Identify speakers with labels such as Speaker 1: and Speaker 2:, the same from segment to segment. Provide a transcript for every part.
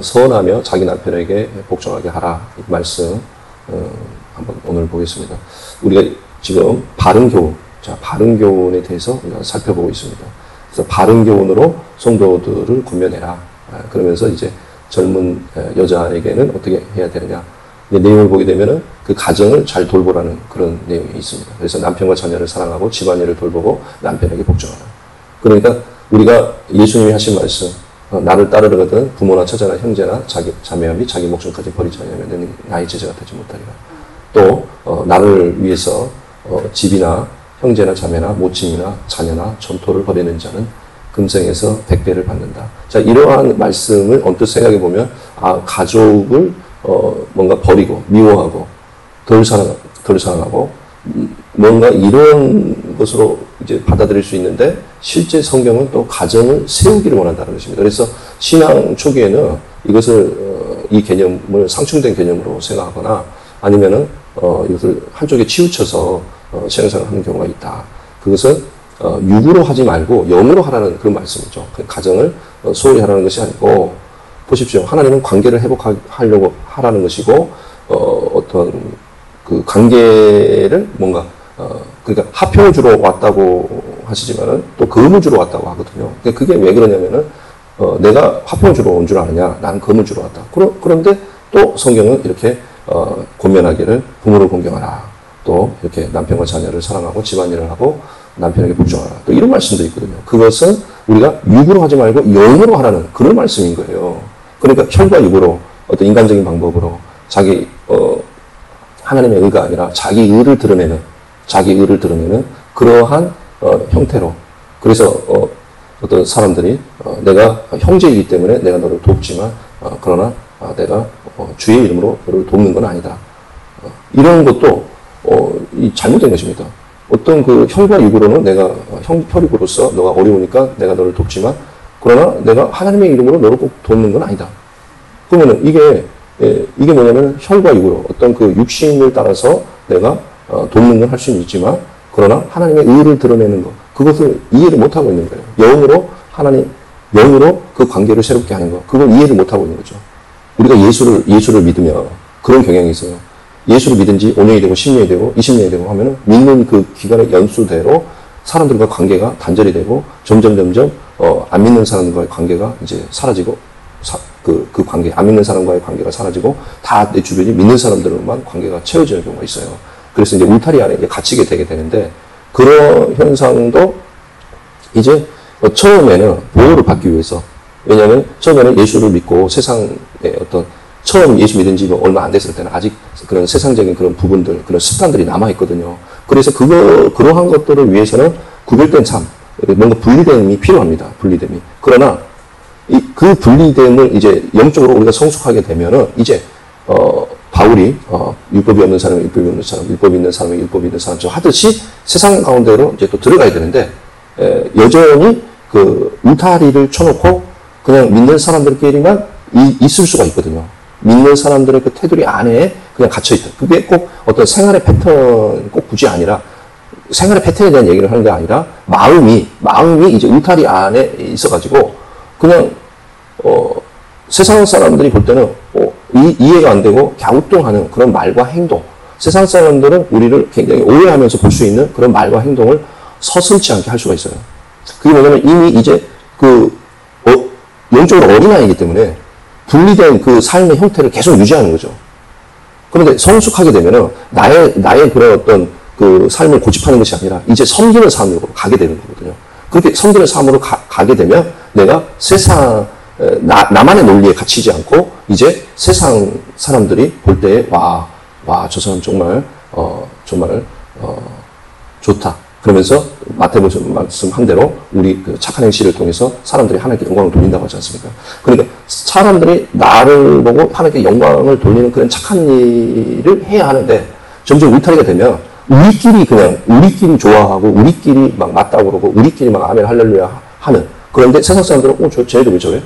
Speaker 1: 서운하며 자기 남편에게 복종하게 하라. 이 말씀 한번 오늘 보겠습니다. 우리가 지금 바른 교훈, 바른 교훈에 대해서 우리가 살펴보고 있습니다. 그래서 바른 교훈으로 성도들을 권면해라. 그러면서 이제 젊은 여자에게는 어떻게 해야 되느냐. 내용을 보게 되면은 그 가정을 잘 돌보라는 그런 내용이 있습니다. 그래서 남편과 자녀를 사랑하고 집안일을 돌보고 남편에게 복종하라. 그러니까 우리가 예수님이 하신 말씀, 나를 따르려거든 부모나 처자나 형제나 자기 자매와 및 자기 목숨까지 버리지 않으면 너는 나의 제자가 되지 못하리라. 또 나를 위해서 집이나 형제나 자매나 모친이나 자녀나 전토를 벌이는 자는 금생에서 100배를 받는다. 자, 이러한 말씀을 언뜻 생각해 보면 가족을 뭔가 버리고 미워하고 덜 사랑하고 뭔가 이런 것으로 이제 받아들일 수 있는데 실제 성경은 또 가정을 세우기를 원한다는 것입니다. 그래서 신앙 초기에는 이것을 이 개념을 상충된 개념으로 생각하거나 아니면은 이것을 한쪽에 치우쳐서 신앙생활을 하는 경우가 있다. 그것은 육으로 하지 말고 영으로 하라는 그런 말씀이죠. 가정을 소홀히 하라는 것이 아니고 보십시오. 하나님은 관계를 회복하려고 하라는 것이고 어떤 그 관계를 뭔가 그러니까 화평을 주러 왔다고 하시지만은 또 금을 주러 왔다고 하거든요. 그게 왜 그러냐면은 내가 화평을 주러 온 줄 아느냐? 나는 금을 주러 왔다. 그런데 또 성경은 이렇게 권면하기를 부모를 공경하라. 또 이렇게 남편과 자녀를 사랑하고 집안일을 하고 남편에게 복종하라. 또 이런 말씀도 있거든요. 그것은 우리가 육으로 하지 말고 영으로 하라는 그런 말씀인 거예요. 그러니까 혈과 육으로 어떤 인간적인 방법으로 자기 하나님의 의가 아니라 자기 의를 드러내는 그러한 형태로. 그래서 어떤 사람들이 내가 형제이기 때문에 내가 너를 돕지만 그러나 내가 주의 이름으로 너를 돕는 건 아니다. 이런 것도 잘못된 것입니다. 어떤 그 혈과 육으로는 내가 혈육으로서 너가 어려우니까 내가 너를 돕지만 그러나 내가 하나님의 이름으로 너를 꼭 돕는 건 아니다. 그러면은 이게 뭐냐면 혈과 육으로 어떤 그 육신을 따라서 내가 돕는 건 할 수는 있지만 그러나 하나님의 의를 드러내는 것 그것을 이해를 못하고 있는 거예요. 영으로 그 관계를 새롭게 하는 것 그걸 이해를 못하고 있는 거죠. 우리가 예수를 믿으면 그런 경향이 있어요. 예수를 믿은 지 5년이 되고 10년이 되고 20년이 되고 하면은 믿는 그 기간의 연수대로 사람들과 관계가 단절이 되고 점점 안 믿는 사람들과의 관계가 이제 사라지고 그 관계, 안 믿는 사람과의 관계가 사라지고 다 내 주변이 믿는 사람들만 관계가 채워지는 경우가 있어요. 그래서 이제 울타리 안에 이제 갇히게 되게 되는데 그런 현상도 이제 처음에는 보호를 받기 위해서 왜냐하면 처음에는 예수를 믿고 세상에 처음 예수 믿은 지 얼마 안 됐을 때는 아직 그런 세상적인 그런 부분들, 그런 습관들이 남아있거든요. 그래서 그러한 것들을 위해서는 구별된 삶, 뭔가 분리됨이 필요합니다. 분리됨이. 그러나 그 분리됨을 이제 영적으로 우리가 성숙하게 되면은 이제 바울이 율법이 없는 사람은 율법이 없는 사람, 율법이 있는 사람은 율법이 있는 사람처럼 하듯이 세상 가운데로 이제 또 들어가야 되는데 여전히 그 울타리를 쳐놓고 그냥 믿는 사람들끼리만 있을 수가 있거든요. 믿는 사람들의 그 테두리 안에 그냥 갇혀있다. 그게 꼭 어떤 생활의 패턴 꼭 굳이 아니라 생활의 패턴에 대한 얘기를 하는 게 아니라 마음이 이제 울타리 안에 있어가지고 그냥 세상 사람들이 볼 때는 이해가 안 되고 갸우뚱하는 그런 말과 행동 세상 사람들은 우리를 굉장히 오해하면서 볼 수 있는 그런 말과 행동을 서슴지 않게 할 수가 있어요. 그게 뭐냐면 이미 이제 영적으로 어린아이이기 때문에 분리된 그 삶의 형태를 계속 유지하는 거죠. 그런데 성숙하게 되면은 나의 그런 어떤 그 삶을 고집하는 것이 아니라 이제 섬기는 삶으로 가게 되는 거거든요. 그렇게 섬기는 삶으로 가게 되면 내가 나만의 논리에 갇히지 않고 이제 세상 사람들이 볼 때에 저 사람 정말 좋다. 그러면서 마태복음 말씀한 대로 우리 그 착한 행실을 통해서 사람들이 하나님께 영광을 돌린다고 하지 않습니까? 그러니까 사람들이 나를 보고 하나님께 영광을 돌리는 그런 착한 일을 해야 하는데 점점 울타리가 되면 우리끼리 좋아하고 우리끼리 막 맞다고 그러고 우리끼리 막 아멘 할렐루야 하는 그런데 세상 사람들은 쟤네들 왜 저래?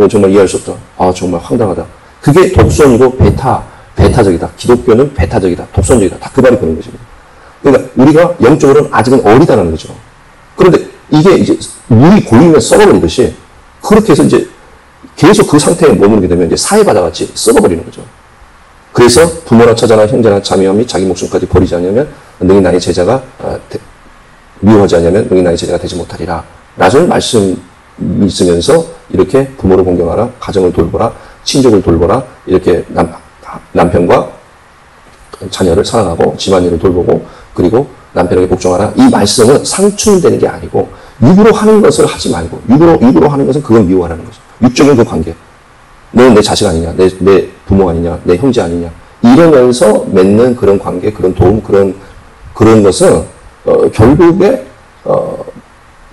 Speaker 1: 정말 이해할 수 없다. 정말 황당하다. 그게 독선이고 베타적이다. 기독교는 베타적이다. 독선적이다. 다 그 말이 그런 것입니다. 그러니까 우리가 영적으로는 아직은 어리다는 거죠. 그런데 이게 이제 물이 고이면 썩어버리듯이 그렇게 해서 이제 계속 그 상태에 머무르게 되면 이제 사회바다같이 썩어버리는 거죠. 그래서 부모나 처자나 형제나 자매와 및 자기 목숨까지 버리지 않으면 너희 나의 제자가 미워하지 않으면 너희 나의 제자가 되지 못하리라. 라는 말씀이 있으면서 이렇게 부모를 공경하라, 가정을 돌보라, 친족을 돌보라, 이렇게 남편과 자녀를 사랑하고 집안일을 돌보고 그리고 남편에게 복종하라. 이 말씀은 상충되는 게 아니고 육으로 하는 것을 하지 말고 육으로 하는 것은 그건 미워하라는 거죠. 육적인 그 관계. 너는 내 자식 아니냐, 내 부모 아니냐, 내 형제 아니냐. 이러면서 맺는 그런 관계, 그런 도움, 그런 것은 결국에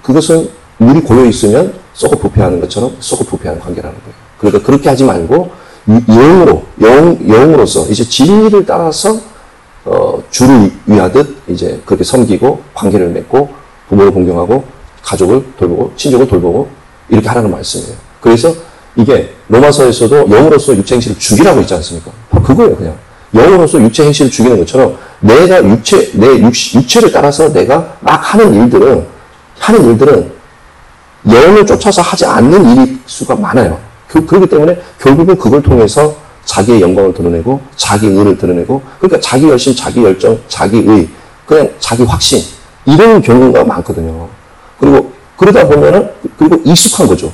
Speaker 1: 그것은 물이 고여 있으면 썩어 부패하는 것처럼 썩어 부패하는 관계라는 거예요. 그러니까 그렇게 하지 말고 영으로서 이제 진리를 따라서 주를 위하듯 이제 그렇게 섬기고 관계를 맺고 부모를 공경하고 가족을 돌보고 친족을 돌보고 이렇게 하라는 말씀이에요. 그래서 이게 로마서에서도 영으로서 육체 행실을 죽이라고 있지 않습니까? 그거예요, 그냥. 영으로서 육체 행실을 죽이는 것처럼 내가 내 육체를 따라서 내가 막 하는 일들은 영을 쫓아서 하지 않는 일일 수가 많아요. 그렇기 때문에 결국은 그걸 통해서 자기의 영광을 드러내고 자기 의를 드러내고 그러니까 자기 열심, 자기 열정, 자기 의, 그냥 자기 확신 이런 경우가 많거든요. 그리고 그러다 보면은 그리고 익숙한 거죠.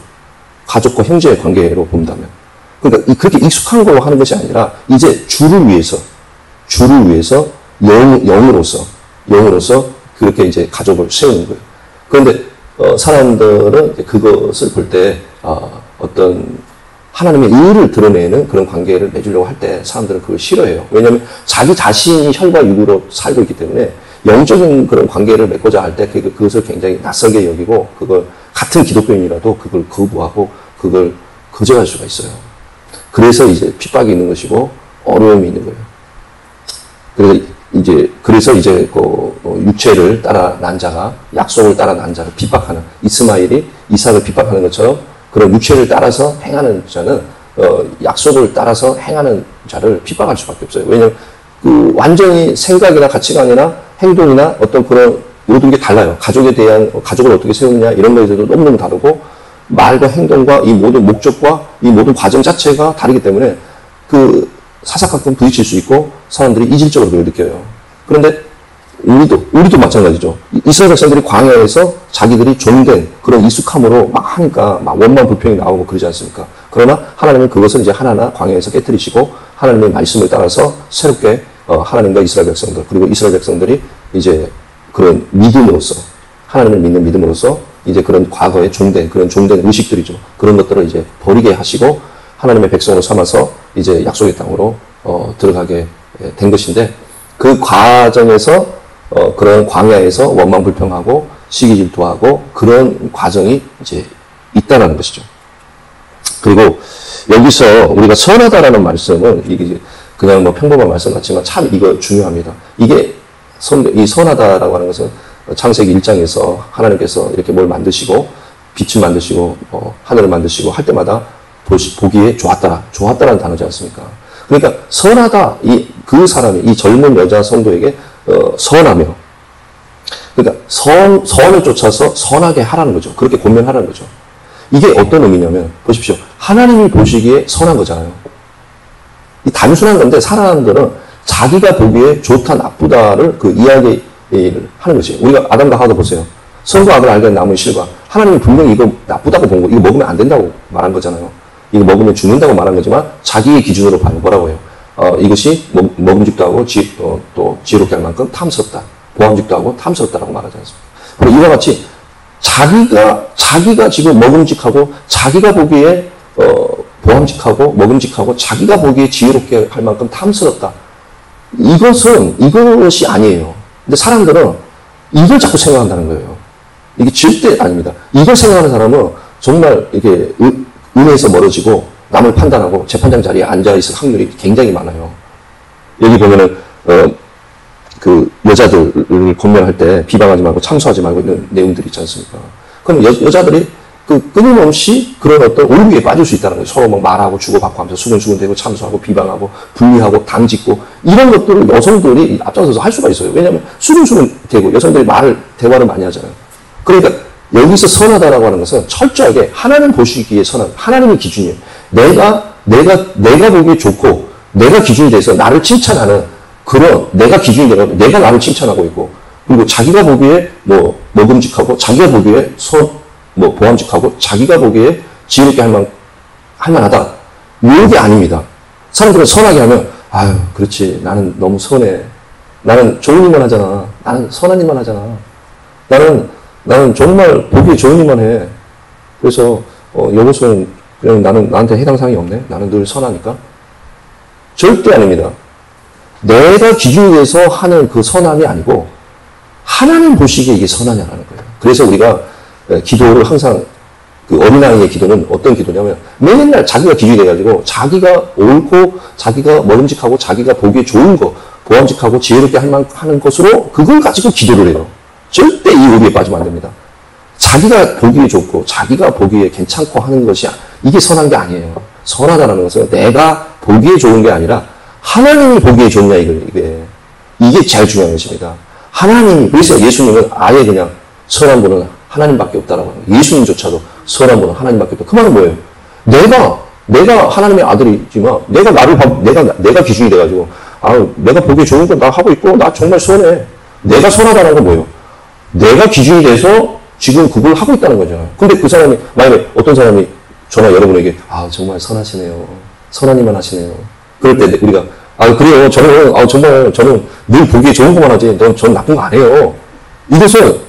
Speaker 1: 가족과 형제의 관계로 본다면. 그러니까 그렇게 익숙한 걸로 하는 것이 아니라 이제 주를 위해서 영으로서 그렇게 이제 가족을 세우는 거예요. 그런데 사람들은 그것을 볼 때 어떤 하나님의 의를 드러내는 그런 관계를 맺으려고 할 때 사람들은 그걸 싫어해요. 왜냐하면 자기 자신이 혈과 육으로 살고 있기 때문에 영적인 그런 관계를 맺고자 할 때 그것을 굉장히 낯설게 여기고 그걸 같은 기독교인이라도 그걸 거부하고 그걸 거절할 수가 있어요. 그래서 이제 핍박이 있는 것이고 어려움이 있는 거예요. 그래서 이제 육체를 따라 난 자가 약속을 따라 난 자를 핍박하는 이스마엘이 이삭을 핍박하는 것처럼 그런 육체를 따라서 행하는 자는 약속을 따라서 행하는 자를 핍박할 수밖에 없어요. 왜냐하면 완전히 생각이나 가치관이나 행동이나 어떤 그런 모든 게 달라요. 가족에 대한 가족을 어떻게 세우느냐 이런 거에 대해서도 너무너무 다르고 말과 행동과 이 모든 목적과 이 모든 과정 자체가 다르기 때문에 사사건건 부딪힐 수 있고 사람들이 이질적으로 그걸 느껴요. 그런데 우리도 마찬가지죠. 이스라엘 백성들이 광야에서 자기들이 종된 그런 익숙함으로 막 하니까 막 원망 불평이 나오고 그러지 않습니까? 그러나 하나님은 그것을 이제 하나하나 광야에서 깨뜨리시고 하나님의 말씀을 따라서 새롭게 하나님과 이스라엘 백성들 그리고 이스라엘 백성들이 이제 그런 믿음으로써 하나님을 믿는 믿음으로써 이제 그런 과거에 종된 의식들이죠. 그런 것들을 이제 버리게 하시고 하나님의 백성으로 삼아서 이제 약속의 땅으로 들어가게 된 것인데 그 과정에서 그런 광야에서 원망 불평하고 시기 질투하고 그런 과정이 이제 있다라는 것이죠. 그리고 여기서 우리가 선하다라는 말씀은 이게 그냥 뭐 평범한 말씀 같지만 참 이거 중요합니다. 이게 이 선하다라고 하는 것은 창세기 1장에서 하나님께서 이렇게 뭘 만드시고 빛을 만드시고 하늘을 만드시고 할 때마다 보기에 좋았다라는 단어지 않습니까? 그러니까 선하다 그 사람이 이 젊은 여자 성도에게 선하며 그러니까 선을 쫓아서 선하게 하라는 거죠. 그렇게 권면하라는 거죠. 이게 어떤 의미냐면 보십시오. 하나님이 보시기에 선한 거잖아요. 이 단순한 건데 사람들은 자기가 보기에 좋다 나쁘다를 그 이야기를 하는 거지. 우리가 아담과 하와도 보세요. 선과 악을 알게 된 나무의 실과 하나님이 분명히 이거 나쁘다고 본 거, 이거 먹으면 안 된다고 말한 거잖아요. 이거 먹으면 죽는다고 말한 거지만 자기의 기준으로 봐요. 뭐라고 해요? 이것이 먹음직도 하고 또 지혜롭게 할 만큼 탐스럽다. 보암직도 하고 탐스럽다라고 말하지 않습니까? 그리고 이와 같이 자기가 지금 먹음직하고 자기가 보기에 보암직하고 먹음직하고 자기가 보기에 지혜롭게 할 만큼 탐스럽다. 이것이 아니에요. 근데 사람들은 이걸 자꾸 생각한다는 거예요. 이게 절대 아닙니다. 이걸 생각하는 사람은 정말 이게 은혜에서 멀어지고 남을 판단하고 재판장 자리에 앉아있을 확률이 굉장히 많아요. 여기 보면은 그 여자들을 권면할 때 비방하지 말고 참소하지 말고 이런 내용들이 있지 않습니까? 그럼 여자들이 끊임없이 그런 어떤 오류에 빠질 수 있다는 거예요. 서로 막 말하고 주고받고 하면서 수근수근대고 참소하고 비방하고 분리하고 당짓고 이런 것들을 여성들이 앞장서서 할 수가 있어요. 왜냐하면 수근수근대고 여성들이 대화를 많이 하잖아요. 그러니까 여기서 선하다라고 하는 것은 철저하게 하나님 보시기에 선한, 하나님의 기준이에요. 내가 보기에 좋고, 내가 기준이 돼서 나를 칭찬하는 그런, 내가 기준이 되고, 내가 나를 칭찬하고 있고, 그리고 자기가 보기에 먹음직하고, 자기가 보기에 보암직하고, 자기가 보기에 지혜롭게 할만하다. 이게 아닙니다. 사람들은 선하게 하면, 아유, 그렇지. 나는 너무 선해. 나는 좋은 일만 하잖아. 나는 선한 일만 하잖아. 나는 정말 보기에 좋은 일만 해. 그래서, 여보서는 그냥 나한테 해당 사항이 없네. 나는 늘 선하니까. 절대 아닙니다. 내가 기준이 돼서 하는 그 선함이 아니고, 하나님 보시기에 이게 선하냐라는 거예요. 그래서 우리가 기도를 항상, 그 어린아이의 기도는 어떤 기도냐면, 맨날 자기가 기준이 돼가지고, 자기가 옳고, 자기가 먹음직하고, 자기가 보기에 좋은 거, 보암직하고, 지혜롭게 하는 것으로, 그걸 가지고 기도를 해요. 절대 이 오류에 빠지면 안 됩니다. 자기가 보기에 좋고, 자기가 보기에 괜찮고 하는 것이, 이게 선한 게 아니에요. 선하다는 것은 내가 보기에 좋은 게 아니라, 하나님이 보기에 좋냐, 이게 제일 중요한 것입니다. 그래서 예수님은 아예 그냥 선한 분은 하나님밖에 없다라고 합니다. 예수님조차도 선한 분은 하나님밖에 없다. 그 말은 뭐예요? 내가 하나님의 아들이지만, 내가 기준이 돼가지고, 내가 보기에 좋은 건 나 하고 있고, 나 정말 선해. 내가 선하다는 건 뭐예요? 내가 기준이 돼서 지금 그걸 하고 있다는 거잖아요. 근데 그 사람이, 만약에 어떤 사람이 여러분에게, 정말 선하시네요. 선한 일만 하시네요. 그럴 때 우리가, 그래요. 정말 저는 늘 보기에 좋은 것만 하지. 전 나쁜 거 안 해요. 이것은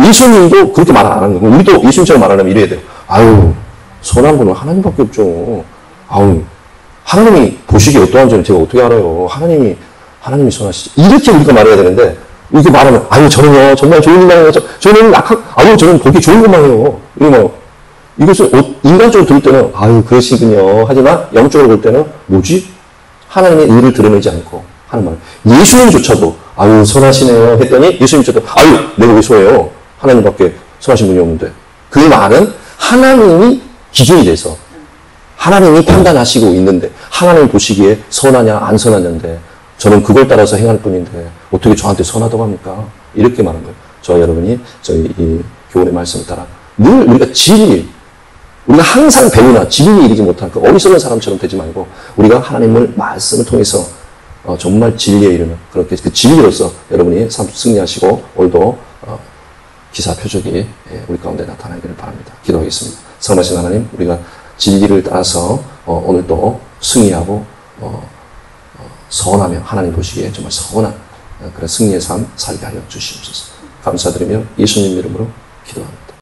Speaker 1: 예수님도 그렇게 말 안 하는 거고, 우리도 예수님처럼 말하려면 이래야 돼요. 선한 분은 하나님밖에 없죠. 하나님이 보시기에 어떠한 점을 제가 어떻게 알아요? 하나님이 선하시지. 이렇게 우리가 말해야 되는데, 이렇게 말하면, 저는요, 정말 좋은 일만 해요. 저는 저는 보기 좋은 것만 해요. 이것을 인간적으로 들을 때는, 그러시군요. 하지만 영적으로 볼 때는, 뭐지? 하나님의 의를 드러내지 않고 하는 말. 예수님조차도, 선하시네요. 했더니, 예수님조차도, 내가 왜 선해요? 하나님밖에 선하신 분이 없는데. 그 말은 하나님이 기준이 돼서, 하나님이 판단하시고 있는데, 하나님 보시기에 선하냐, 안 선하냐인데, 저는 그걸 따라서 행할 뿐인데, 어떻게 저한테 선하다고 합니까? 이렇게 말한 거예요. 저와 여러분이 저희 이 교훈의 말씀을 따라 늘 우리가 우리가 항상 배우나 진리에 이르지 못한 그 어리석은 사람처럼 되지 말고, 우리가 하나님을 말씀을 통해서 정말 진리에 이르는 그렇게 그 진리로서 여러분이 삶 승리하시고 오늘도 기사 표적이 우리 가운데 나타나기를 바랍니다. 기도하겠습니다. 선하신 하나님, 우리가 진리를 따라서 오늘도 승리하고 선하며 하나님 보시기에 정말 선한 그런 승리의 삶 살게 하여 주시옵소서. 감사드리며 예수님 이름으로 기도합니다.